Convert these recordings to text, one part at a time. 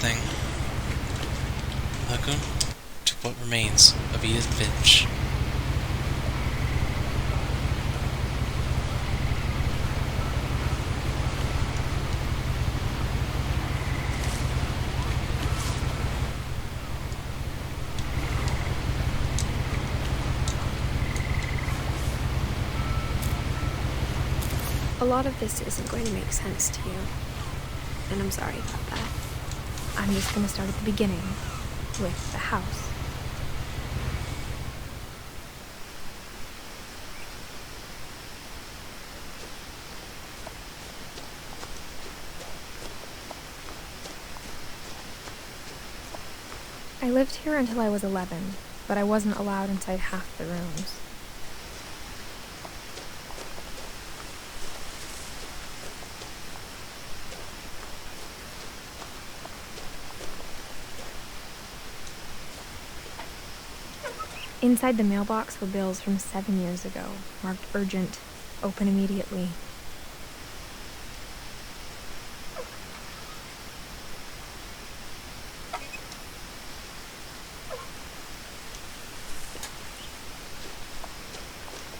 thing. Welcome to what remains of Edith Finch. A lot of this isn't going to make sense to you, and I'm sorry about that. I'm just going to start at the beginning, with the house. I lived here until I was 11, but I wasn't allowed inside half the rooms. Inside the mailbox were bills from 7 years ago, marked urgent, open immediately.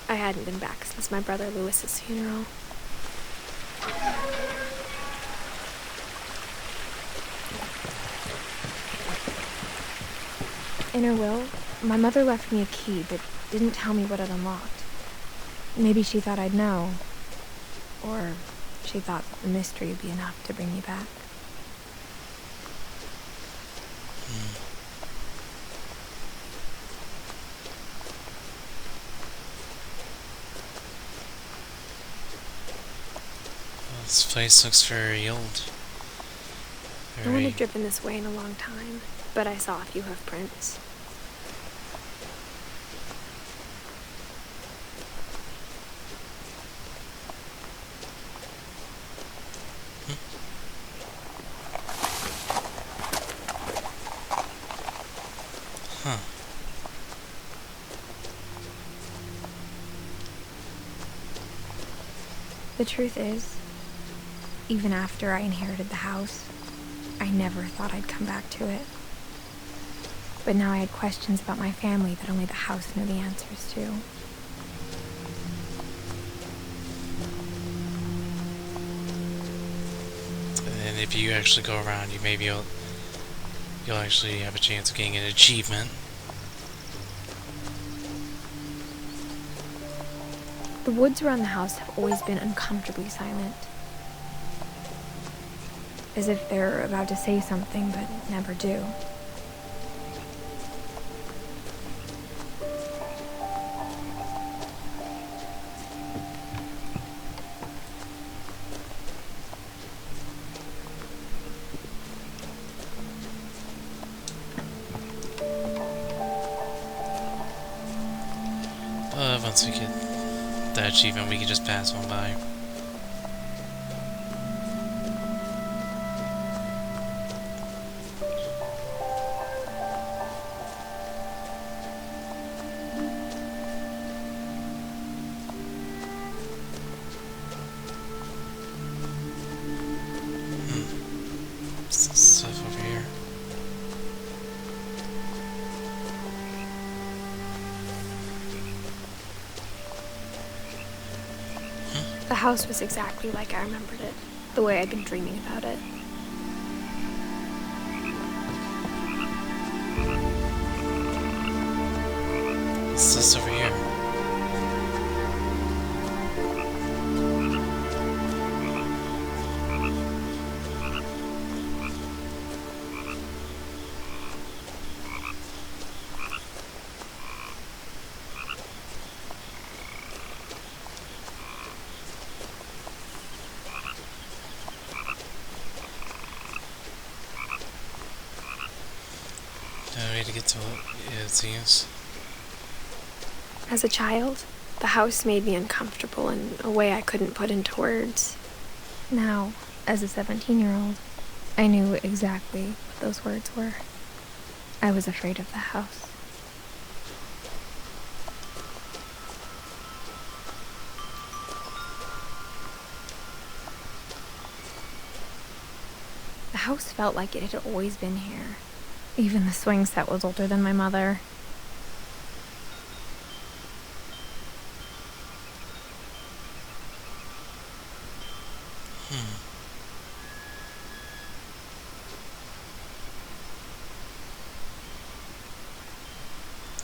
I hadn't been back since my brother Lewis's funeral. In her will, my mother left me a key, but didn't tell me what it unlocked. Maybe she thought I'd know. Or she thought the mystery would be enough to bring me back. Well, this place looks very old. I wouldn't have driven this way in a long time, but I saw a few hoof prints. Huh. The truth is, even after I inherited the house, I never thought I'd come back to it. But now I had questions about my family that only the house knew the answers to. And if you actually go around, you'll actually have a chance of getting an achievement. The woods around the house have always been uncomfortably silent. As if they're about to say something, but never do. Once we get that achievement, we can just pass one by. Stuff over here. The house was exactly like I remembered it, the way I'd been dreaming about it. What's this over here? No way to get to it seems. As a child, the house made me uncomfortable in a way I couldn't put into words. Now, as a 17-year-old, I knew exactly what those words were. I was afraid of the house. The house felt like it had always been here. Even the swing set was older than my mother.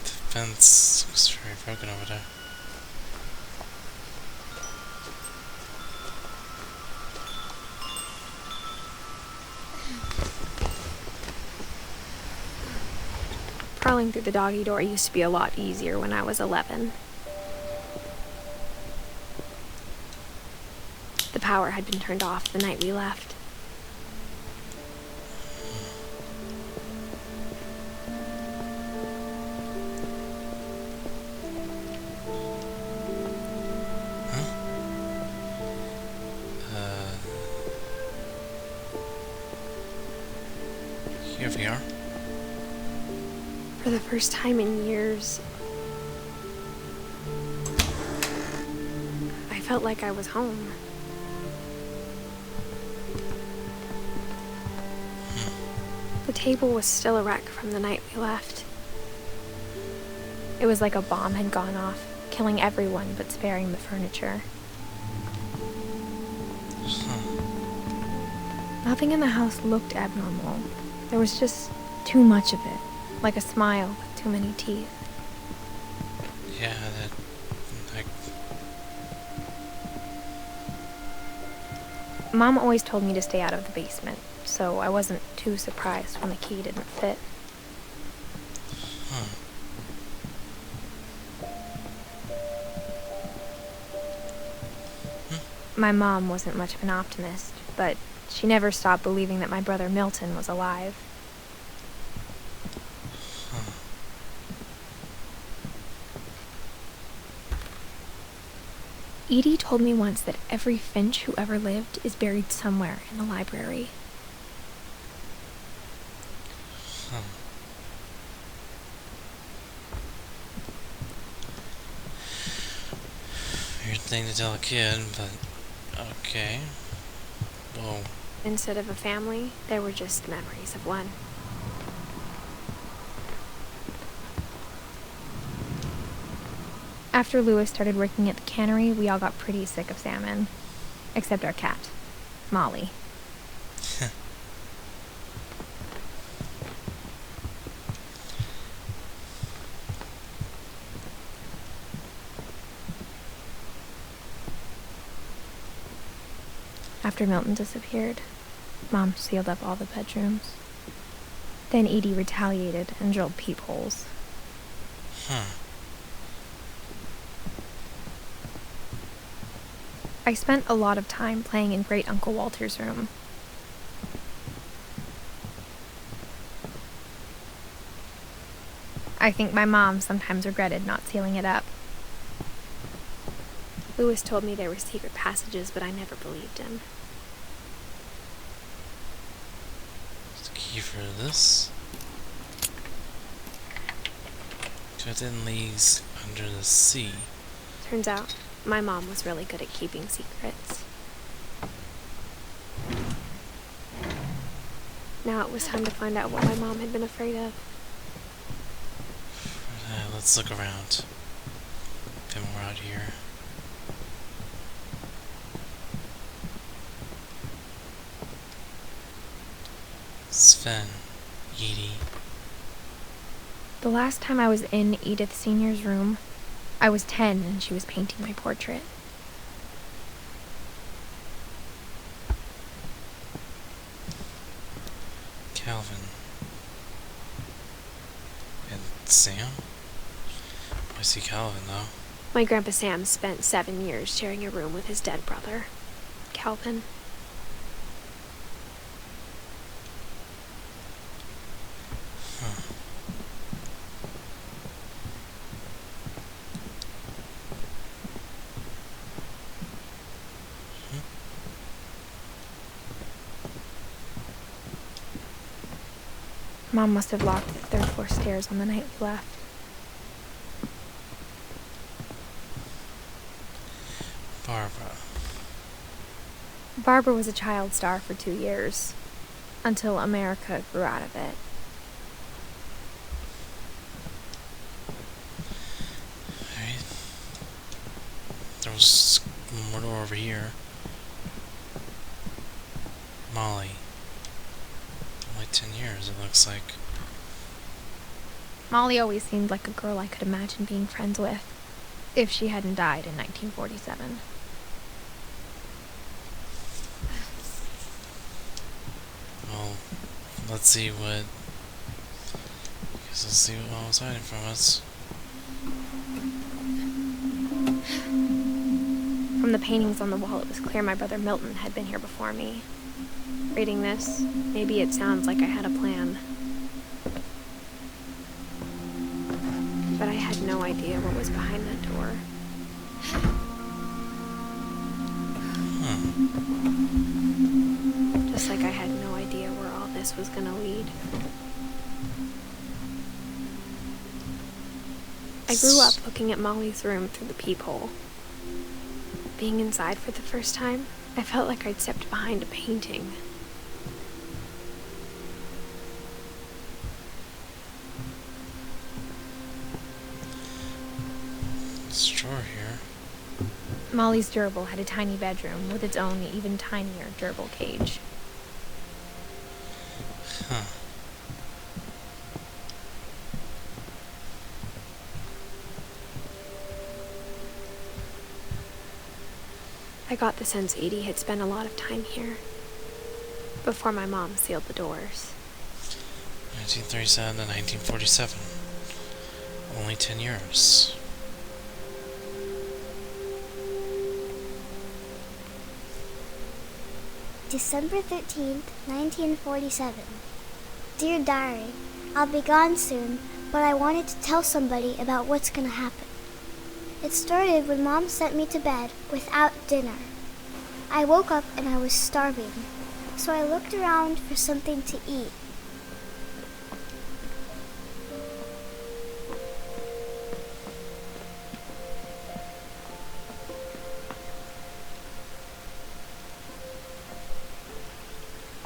The fence looks very broken over there. Crawling through the doggy door used to be a lot easier when I was 11. The power had been turned off the night we left. Here we are. For the first time in years, I felt like I was home. The table was still a wreck from the night we left. It was like a bomb had gone off, killing everyone but sparing the furniture. Nothing in the house looked abnormal. There was just too much of it, like a smile with too many teeth. Yeah, that... like... Mom always told me to stay out of the basement, so I wasn't too surprised when the key didn't fit. My mom wasn't much of an optimist, but she never stopped believing that my brother Milton was alive. Edie told me once that every Finch who ever lived is buried somewhere in the library. Weird thing to tell a kid, but okay. Whoa. Instead of a family, there were just memories of one. After Lewis started working at the cannery, we all got pretty sick of salmon. Except our cat, Molly. After Milton disappeared, Mom sealed up all the bedrooms. Then Edie retaliated and drilled peepholes. I spent a lot of time playing in Great Uncle Walter's room. I think my mom sometimes regretted not sealing it up. Lewis told me there were secret passages, but I never believed him. There's a key for this. Curtain leagues under the sea. Turns out, my mom was really good at keeping secrets. Now it was time to find out what my mom had been afraid of. Let's look around. Then we're out here. Sven, Edie. The last time I was in Edith Sr.'s room, I was 10 and she was painting my portrait. Calvin. And Sam? I see Calvin, though. My Grandpa Sam spent 7 years sharing a room with his dead brother, Calvin. Mom must have locked the third floor stairs on the night we left. Barbara. Barbara was a child star for 2 years, until America grew out of it. Alright. There was more door over here. Molly. Only 10 years, it looks like. Molly always seemed like a girl I could imagine being friends with, if she hadn't died in 1947. Well, let's see what... let's see what Mom was hiding from us. From the paintings on the wall, it was clear my brother Milton had been here before me. Reading this, maybe it sounds like I had a plan. But I had no idea what was behind that door. Just like I had no idea where all this was gonna lead. I grew up looking at Molly's room through the peephole. Being inside for the first time, I felt like I'd stepped behind a painting. This drawer here. Molly's gerbil had a tiny bedroom with its own even tinier gerbil cage. Huh. I got the sense Edie had spent a lot of time here, before my mom sealed the doors. 1937 to 1947. Only 10 years. December 13th, 1947. Dear Diary, I'll be gone soon, but I wanted to tell somebody about what's gonna happen. It started when Mom sent me to bed without dinner. I woke up and I was starving, so I looked around for something to eat.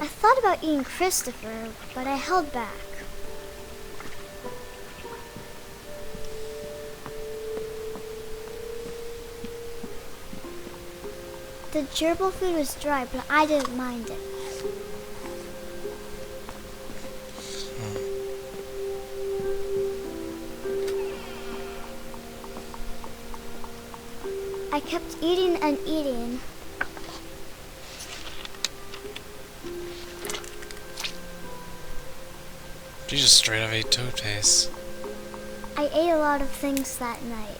I thought about eating Christopher, but I held back. The gerbil food was dry, but I didn't mind it. I kept eating and eating. You just straight up ate toothpaste. I ate a lot of things that night.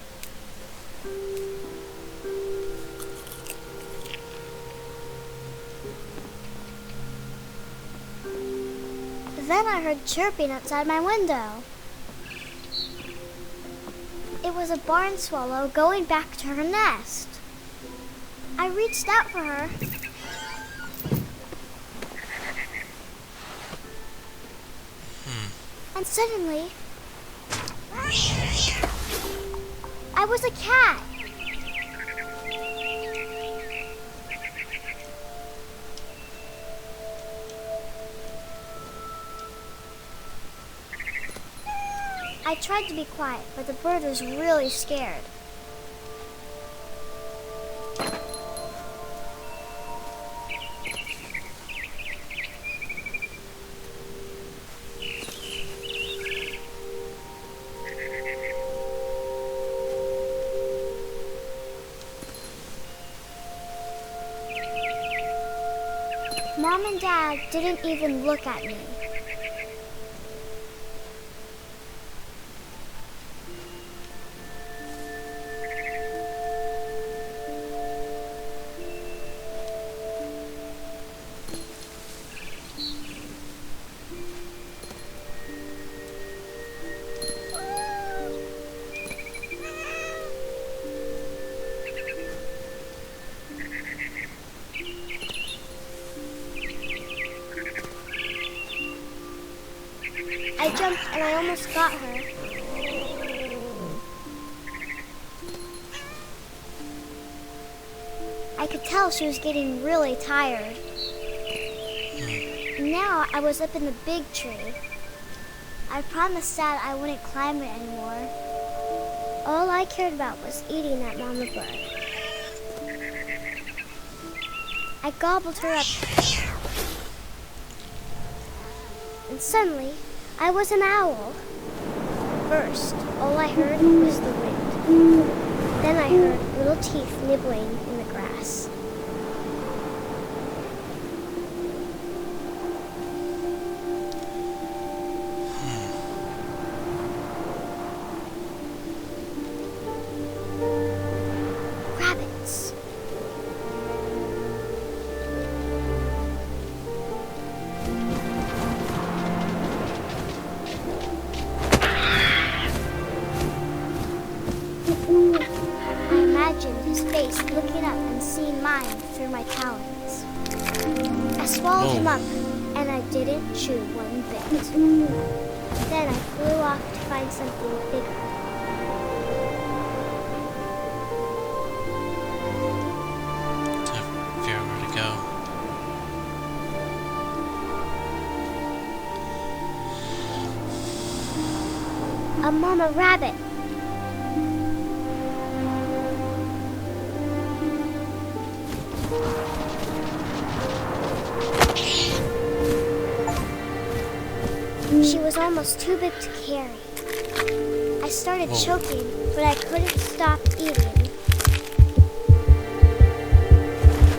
Then I heard chirping outside my window. It was a barn swallow going back to her nest. I reached out for her. And suddenly, I was a cat. I tried to be quiet, but the bird was really scared. Mom and Dad didn't even look at me. I jumped and I almost got her. I could tell she was getting really tired. now I was up in the big tree. I promised Dad I wouldn't climb it anymore. All I cared about was eating that mama bird. I gobbled her up. And suddenly, I was an owl. First, all I heard was the wind. Then I heard little teeth nibbling in the grass. Rabbits. I imagined his face looking up and seeing mine through my talons. I swallowed him up, and I didn't chew one bit. Then I flew off to find something bigger. Figure out where to go. A mama rabbit. She was almost too big to carry. I started choking, but I couldn't stop eating.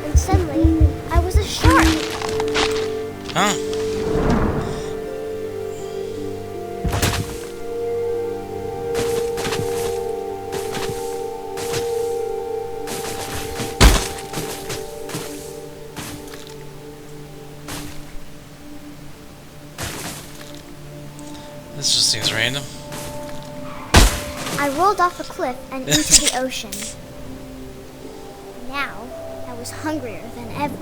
And suddenly, I was a shark. Huh? This just seems random. I rolled off a cliff and into the ocean. Now, I was hungrier than ever.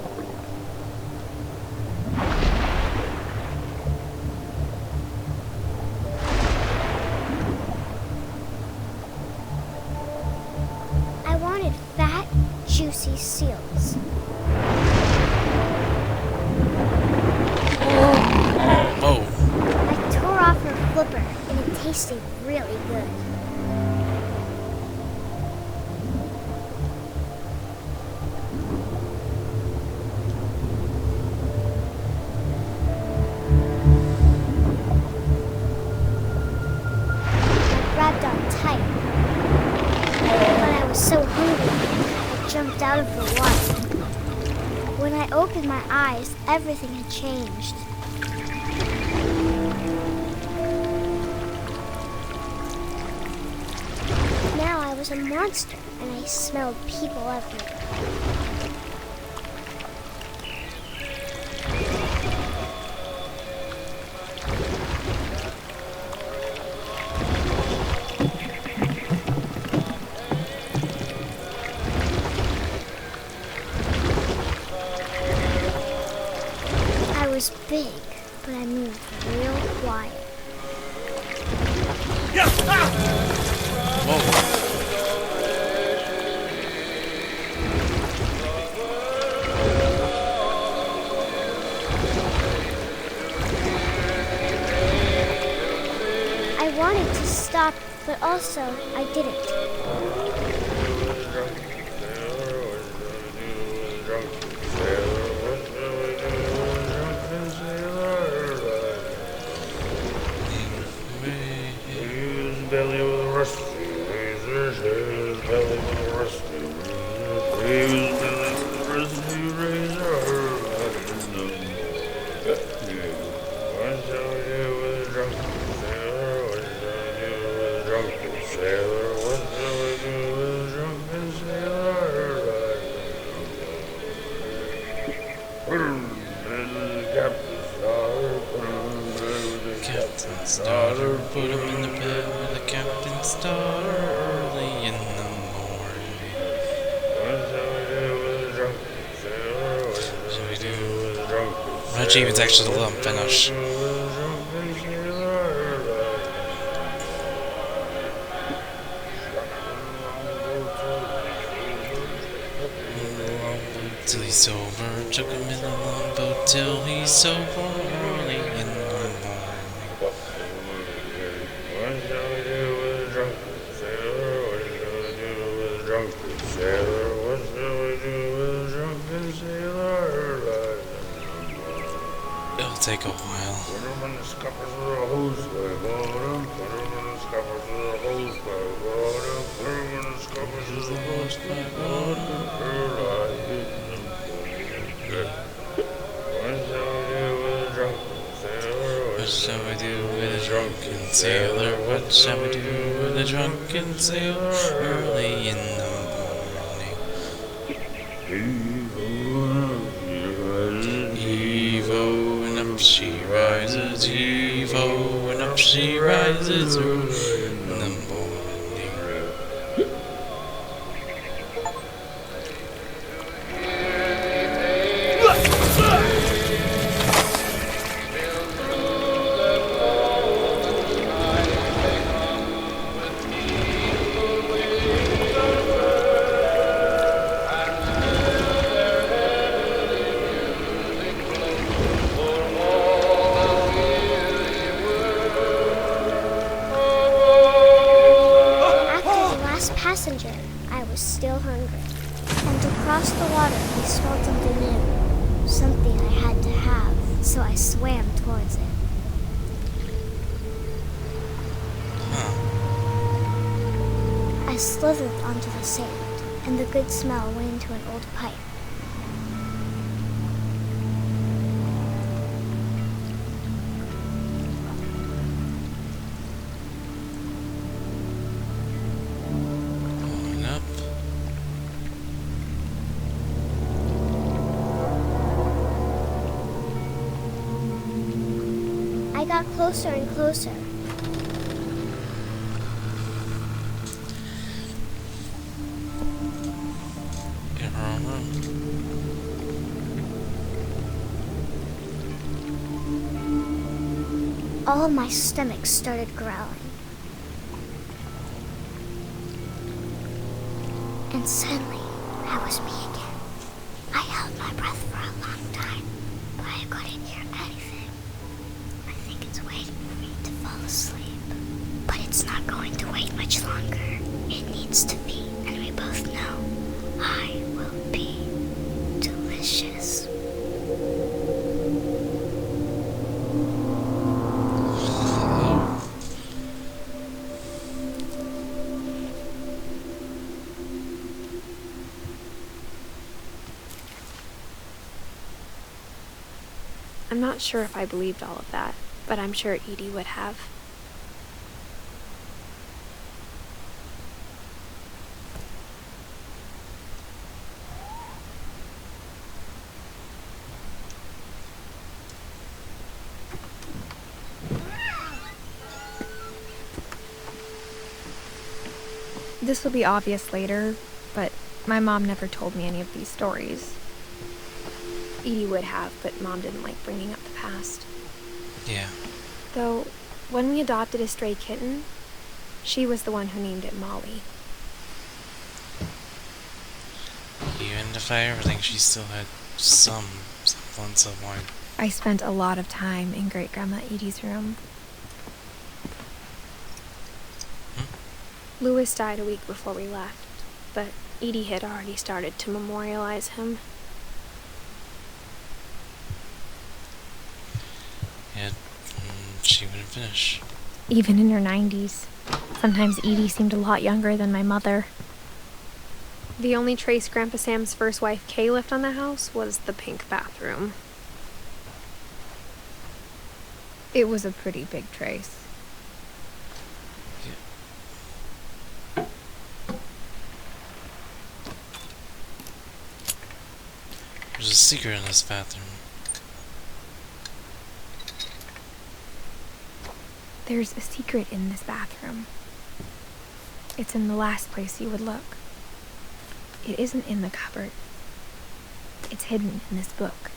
I wanted fat, juicy seals. Whoa. I tore off her flipper, and it tasted really good. I grabbed on tight, but I was so hungry, I jumped out of the water. When I opened my eyes, everything had changed. Now I was a monster, and I smelled people everywhere. I was big, but I moved real quiet. Whoa. I wanted to stop, but also I didn't. Belly with a rusty razor, his belly with a rusty razor, his belly with a rusty razor. What shall we do with a drunken sailor? What shall we do with a drunken sailor? What shall we do with a drunken sailor? Captain's daughter, put him in the bed with the captain's daughter early in the morning. What shall we do with a drunken sailor? What shall we do with a drunken sailor? Red Achievements actually let him finish. Till he's sober, took him in the longboat till he's sober. drunken sailor? What shall we do with a drunken sailor? It'll take a while. Put him in the scuppers with a hose by bottom. Put him in the scuppers with a hose by bottom. Put him in the scuppers with a hose by bottom. What shall we do with a drunken sailor? What shall we do with a drunken sailor? Early in the morning. Evo and up she rises. Evo and up she rises. Early in the morning. Passenger, I was still hungry. And to cross the water, I smelled something new. Something I had to have, so I swam towards it. I slithered onto the sand, and the good smell went into an old pipe. I got closer and closer. In her own room. All of my stomach started growling. And suddenly, I was me again. I held my breath for a long time, but I couldn't hear anything. I think it's waiting for me to fall asleep. But it's not going to wait much longer. It needs to be, and we both know I will be delicious. I'm not sure if I believed all of that, but I'm sure Edie would have. This will be obvious later, but my mom never told me any of these stories. Edie would have, but Mom didn't like bringing up the past. Yeah. Though, when we adopted a stray kitten, she was the one who named it Molly. Even if I ever think she still had some semblance of one. I spent a lot of time in Great-Grandma Edie's room. Louis died a week before we left, but Edie had already started to memorialize him. Yet, she wouldn't finish. Even in her 90s. Sometimes Edie seemed a lot younger than my mother. The only trace Grandpa Sam's first wife Kay left on the house was the pink bathroom. It was a pretty big trace. There's a secret in this bathroom. There's a secret in this bathroom. It's in the last place you would look. It isn't in the cupboard. It's hidden in this book.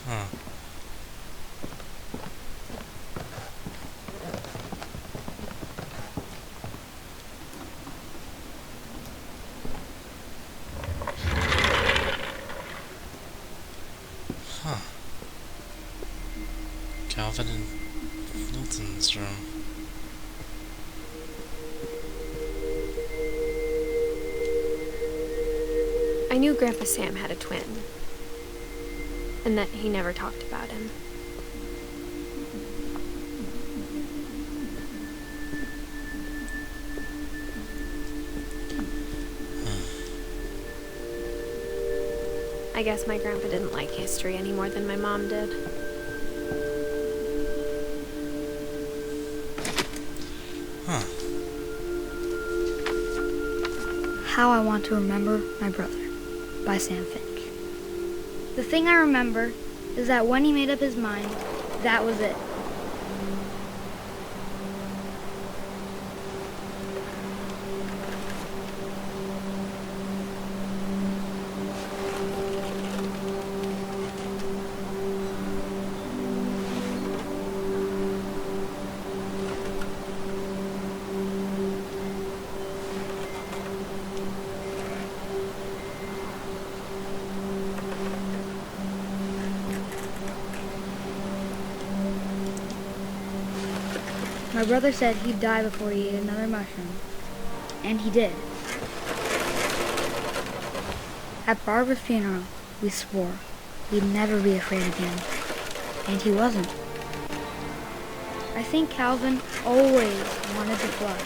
Huh. Calvin and Milton's room. I knew Grandpa Sam had a twin, and that he never talked about him. I guess my grandpa didn't like history any more than my mom did. Huh. How I Want to Remember My Brother by Sam Finch. The thing I remember is that when he made up his mind, that was it. My brother said he'd die before he ate another mushroom. And he did. At Barbara's funeral, we swore we'd never be afraid again. And he wasn't. I think Calvin always wanted to fly.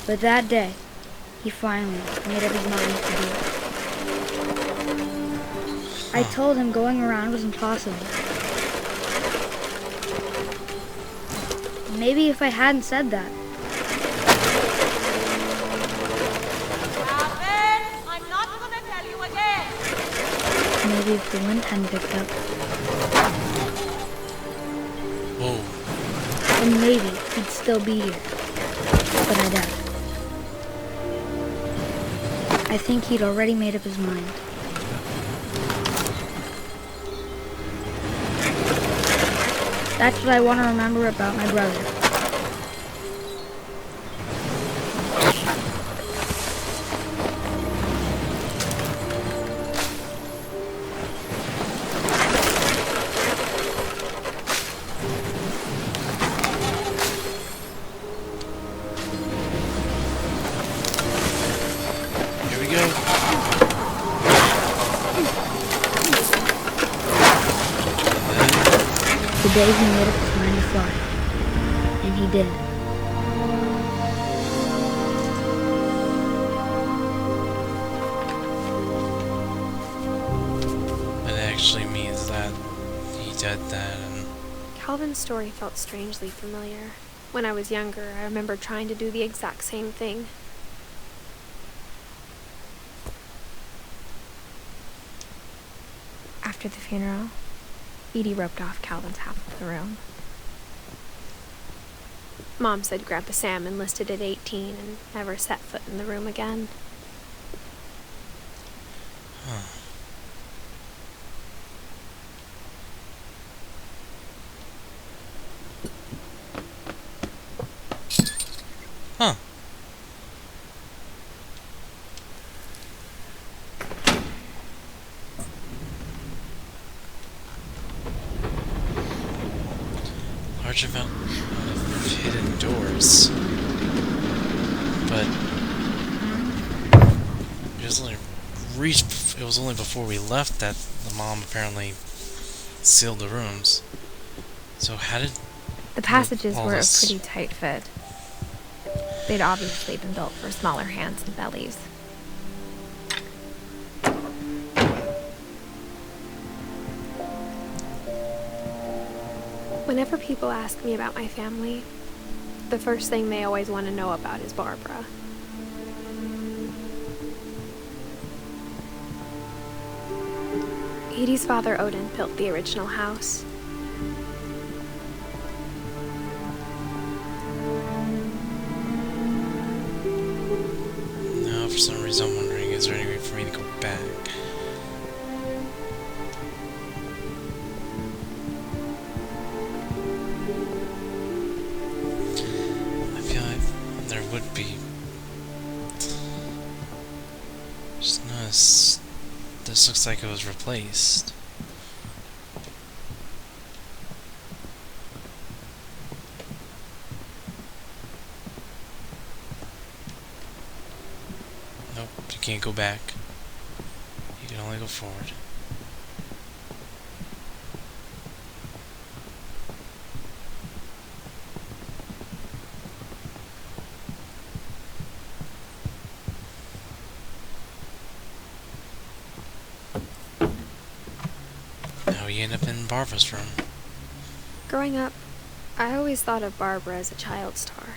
But that day, he finally made up his mind to do it. I told him going around was impossible. Maybe if I hadn't said that. Calvin, I'm not gonna tell you again. Maybe if the wind hadn't picked up. Whoa. And maybe he'd still be here. But I doubt it. I think he'd already made up his mind. That's what I want to remember about my brother. Here we go. The day he made up his mind to fly. And he did. It actually means that he did that, and Calvin's story felt strangely familiar. When I was younger, I remember trying to do the exact same thing. After the funeral, Edie roped off Calvin's half of the room. Mom said Grandpa Sam enlisted at 18 and never set foot in the room again. huh. Huh. Large amount of hidden doors. But it was only before we left that the mom apparently sealed the rooms. So how did The passages all were a this- pretty tight fit. They'd obviously been built for smaller hands and bellies. Whenever people ask me about my family, the first thing they always want to know about is Barbara. Edie's father, Odin, built the original house. No, for some reason I'm wondering, is there any way for me to go back? I feel This looks like it was replaced. Nope, you can't go back. You can only go forward. Now we end up in Barbara's room. Growing up, I always thought of Barbara as a child star.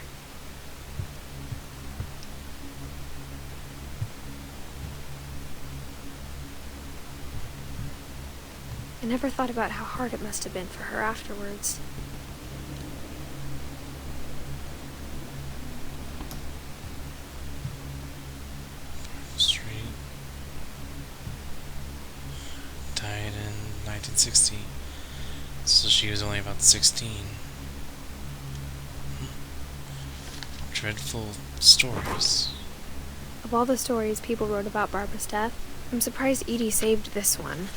I never thought about how hard it must have been for her afterwards. Street. Died in 1960. So she was only about 16. Dreadful stories. Of all the stories people wrote about Barbara's death, I'm surprised Edie saved this one.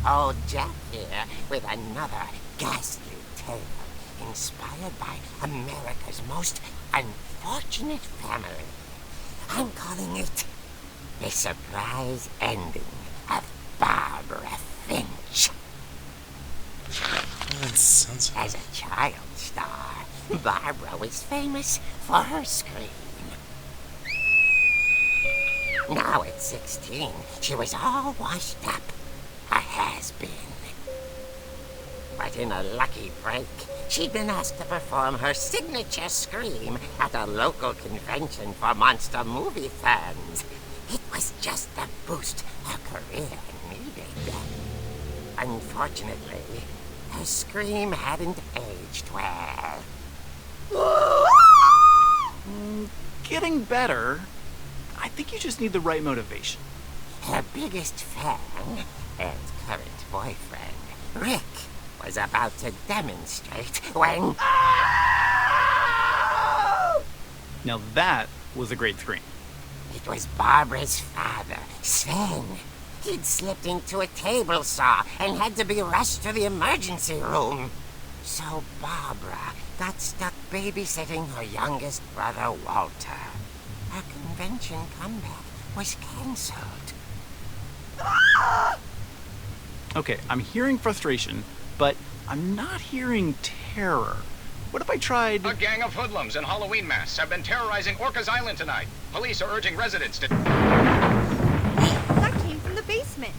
Old Jack here with another ghastly tale inspired by America's most unfortunate family. I'm calling it The Surprise Ending of Barbara Finch. That sounds... As a child star, Barbara was famous for her scream. Now at 16, she was all washed up. A has-been. But in a lucky break, she'd been asked to perform her signature scream at a local convention for monster movie fans. It was just the boost her career needed. Unfortunately, her scream hadn't aged well. Getting better. I think you just need the right motivation. Her biggest fan and current boyfriend, Rick, was about to demonstrate when... Now that was a great scream. It was Barbara's father, Sven. He'd slipped into a table saw and had to be rushed to the emergency room. So Barbara got stuck babysitting her youngest brother, Walter. Her convention comeback was cancelled. Okay, I'm hearing frustration, but I'm not hearing terror. What if I tried... A gang of hoodlums in Halloween masks have been terrorizing Orcas Island tonight. Police are urging residents to... That came from the basement.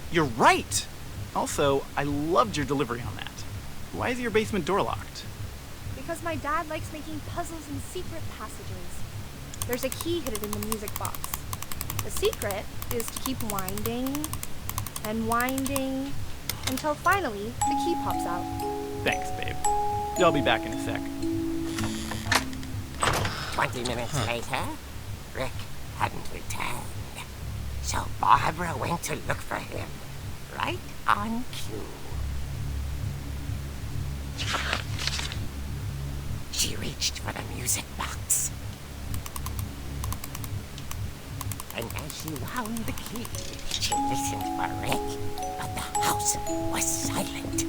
You're right! Also, I loved your delivery on that. Why is your basement door locked? Because my dad likes making puzzles in secret passages. There's a key hidden in the music box. The secret is to keep winding and winding until finally the key pops out. Thanks, babe. I'll be back in a sec. 20 minutes later, Rick hadn't returned. So Barbara went to look for him, right on cue. She reached for the music box. And as she wound the key, she listened for Rick, but the house was silent.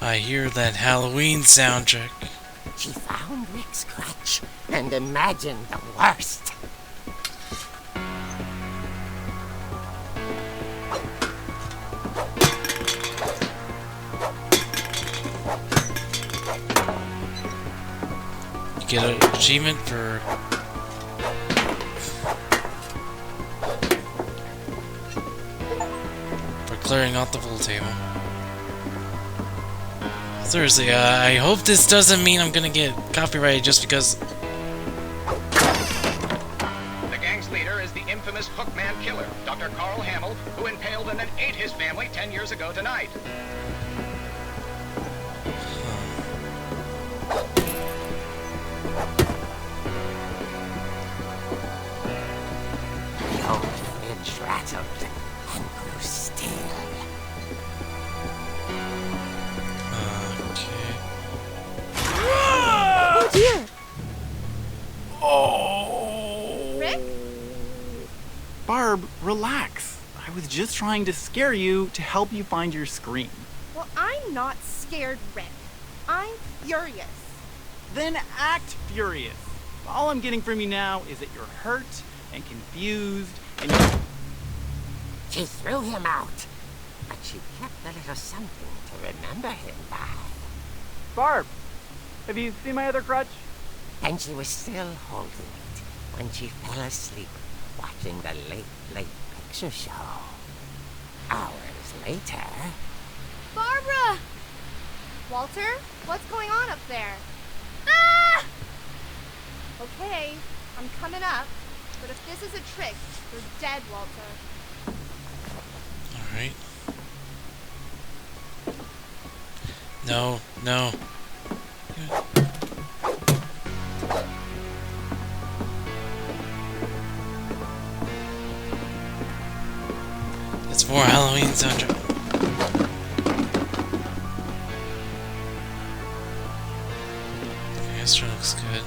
I hear that Halloween soundtrack. She found Rick's crutch and imagined the worst. You get an achievement for clearing out the pool table. Seriously, I hope this doesn't mean I'm gonna get copyrighted just because. The gang's leader is the infamous Hookman killer, Dr. Carl Hamill, who impaled and then ate his family 10 years ago tonight. The old fridge rattled and grew just trying to scare you to help you find your scream. Well, I'm not scared, Rick. I'm furious. Then act furious. All I'm getting from you now is that you're hurt and confused and you're... She threw him out, but she kept a little something to remember him by. Barb, have you seen my other crutch? And she was still holding it when she fell asleep watching the Late Picture Show. Hours later... Barbara! Walter, what's going on up there? Ah! Okay, I'm coming up, but if this is a trick, you're dead, Walter. Alright. No, no. It's more Halloween soundtrack. Okay, this one looks good.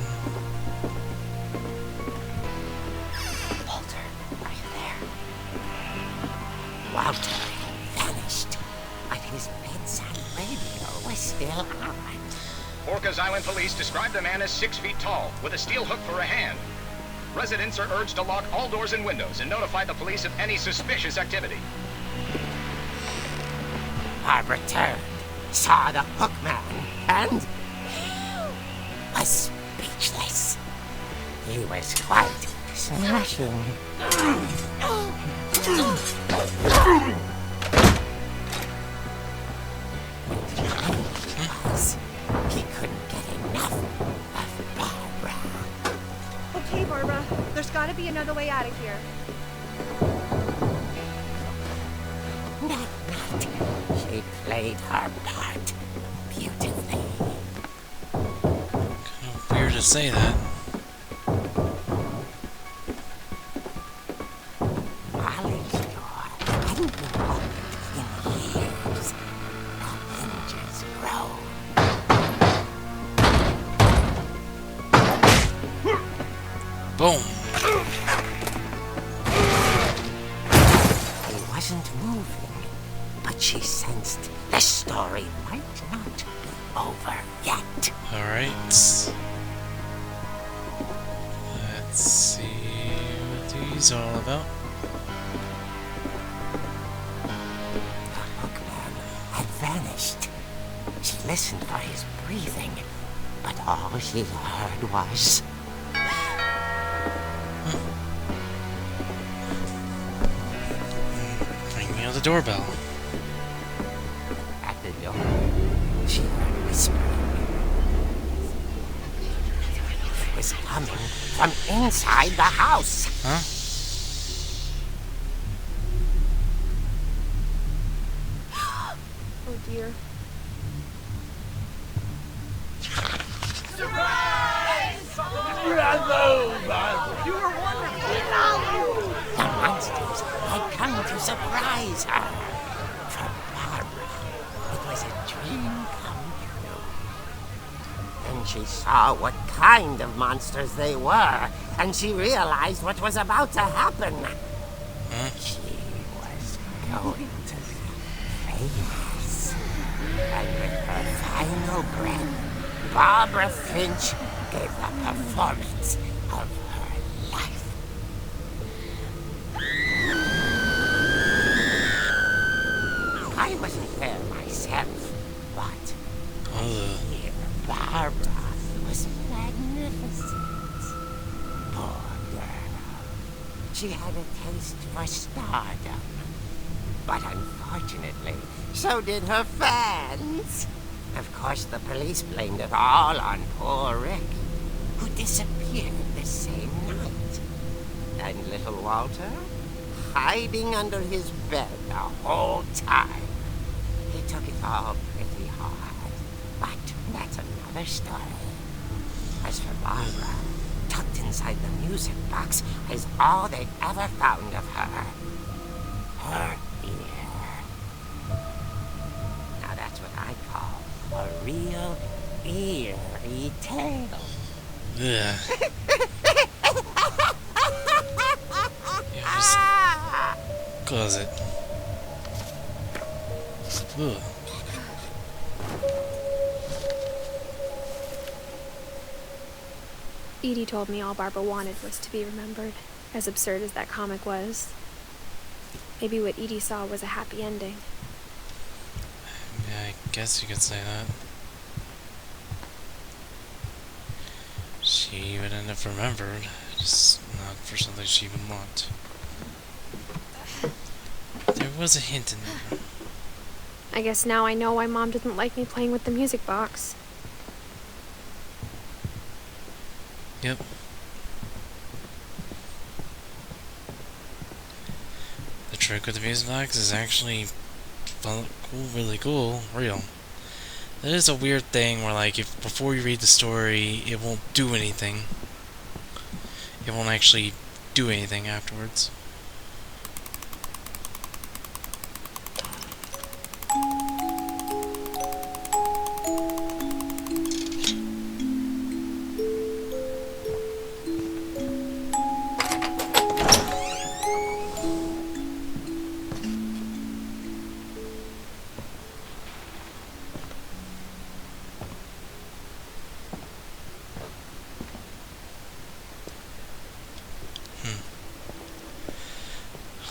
Walter, are you there? Walter had vanished, but his bedside radio was still on. Orcas Island police describe the man as 6 feet tall, with a steel hook for a hand. Residents are urged to lock all doors and windows and notify the police of any suspicious activity. Barbara turned, saw the hook man, and was speechless. He was quite smashing. He couldn't get enough of Barbara. Okay, Barbara, there's gotta be another way out of here. That night, she played her part beautifully. Kind of weird to say that. Molly's door hadn't been opened in years. The hinges groaned. Boom. He wasn't moving, but she sensed the story might not be over yet. Alright. Let's see what he's all about. The hookman had vanished. She listened for his breathing, but all she heard was... Ringing of the doorbell. At the door, she heard whispering. It was coming from inside the house. Huh? Oh dear. The monsters had come to surprise her. For Barbara, it was a dream come true. Then she saw what kind of monsters they were, and she realized what was about to happen. Huh? She was going to be famous. And with her final breath, Barbara Finch gave the performance of her life. I wasn't there myself, but here Barbara was magnificent. Poor girl. She had a taste for stardom. But unfortunately, so did her fans. Of course, the police blamed it all on poor Rick, who disappeared the same night. And little Walter, hiding under his bed the whole time. He took it all pretty hard, but that's another story. As for Barbara, tucked inside the music box is all they ever found of her. Her ear. Now that's what I call a real eerie tale. Yeah. Yeah, just close it. Ugh. Edie told me all Barbara wanted was to be remembered, as absurd as that comic was. Maybe what Edie saw was a happy ending. Yeah, I guess you could say that. She would end up remembered, just not for something she would want. There was a hint in there. I guess now I know why Mom didn't like me playing with the music box. Yep. The trick with the music box is actually cool, really cool, real. That is a weird thing where, like, if before you read the story, it won't do anything. It won't actually do anything afterwards.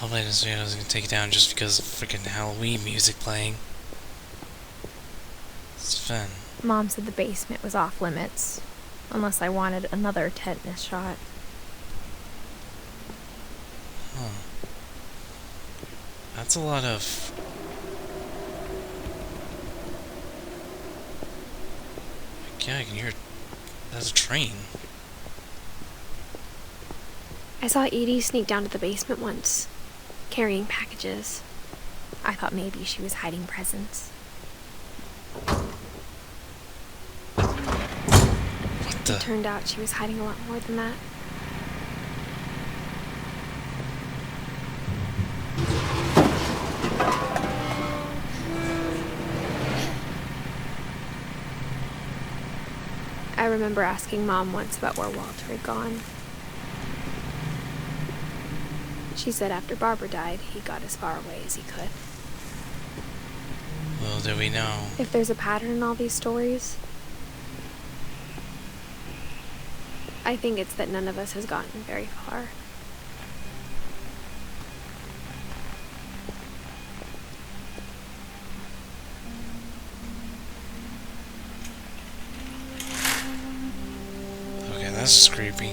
Hopefully this video isn't gonna take it down just because of freaking Halloween music playing. It's fun. Mom said the basement was off limits, unless I wanted another tetanus shot. Huh. That's a lot of... Yeah, I can hear it. That's a train. I saw Edie sneak down to the basement once, carrying packages. I thought maybe she was hiding presents. What the? It turned out she was hiding a lot more than that. I remember asking Mom once about where Walter had gone. She said after Barbara died, he got as far away as he could. Well, do we know? If there's a pattern in all these stories, I think it's that none of us has gotten very far. Okay, that's just creepy.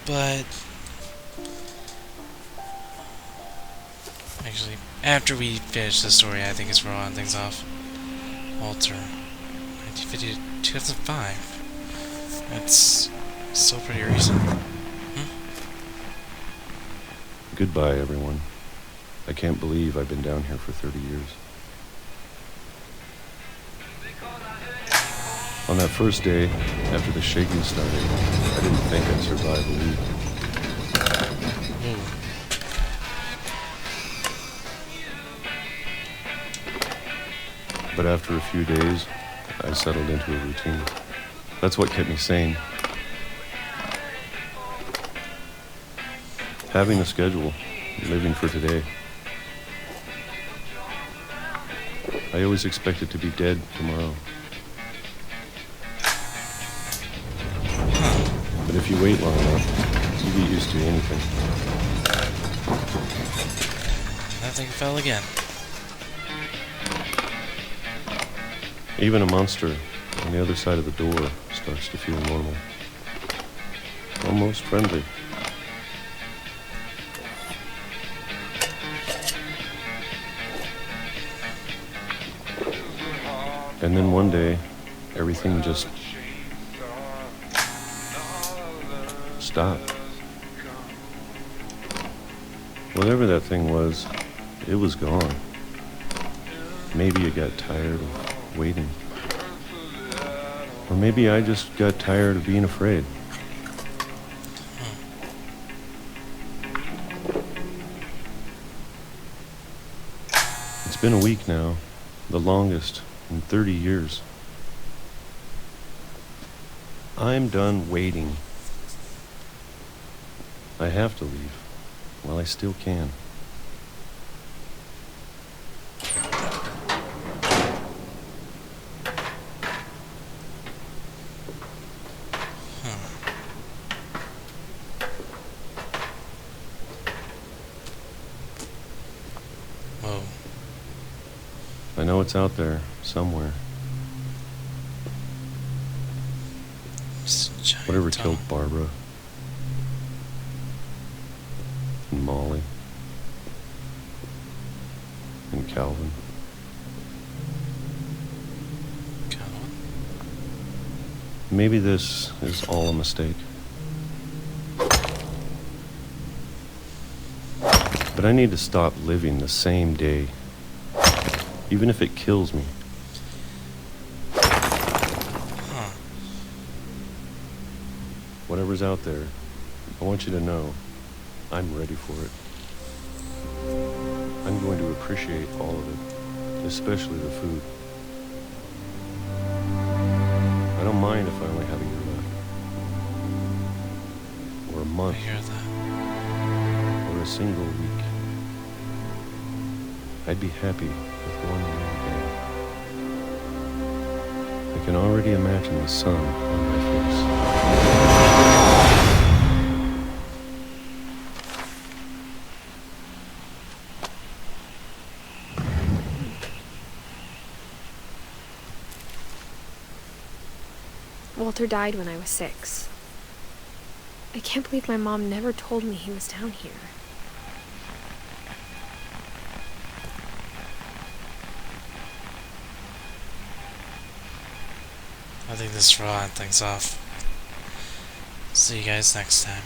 But... actually, after we finish the story, I think it's round things off. Walter. 1950 to 2005. That's still pretty recent. Goodbye, everyone. I can't believe I've been down here for 30 years. On that first day, after the shaking started, I didn't think I'd survive a week. But after a few days, I settled into a routine. That's what kept me sane. Having a schedule, living for today. I always expected to be dead tomorrow. But if you wait long enough, you get used to anything. That thing fell again. Even a monster on the other side of the door starts to feel normal. Almost friendly. And then one day, everything just stopped. Whatever that thing was, it was gone. Maybe it got tired of waiting. Or maybe I just got tired of being afraid. It's been a week now, the longest in 30 years. I'm done waiting. I have to leave while I still can. Whoa. I know it's out there, somewhere. It's a giant Whatever tunnel. killed Barbara. And Molly. And Calvin. Calvin? Maybe this is all a mistake. But I need to stop living the same day. Even if it kills me. Huh. Whatever's out there, I want you to know I'm ready for it. I'm going to appreciate all of it, especially the food. I don't mind if I only have a year left. Or a I month. hear that. Or a single week. I'd be happy with one more day. I can already imagine the sun on my face. Walter died when I was 6. I can't believe my mom never told me he was down here. I think this is where I'll end things off. See you guys next time.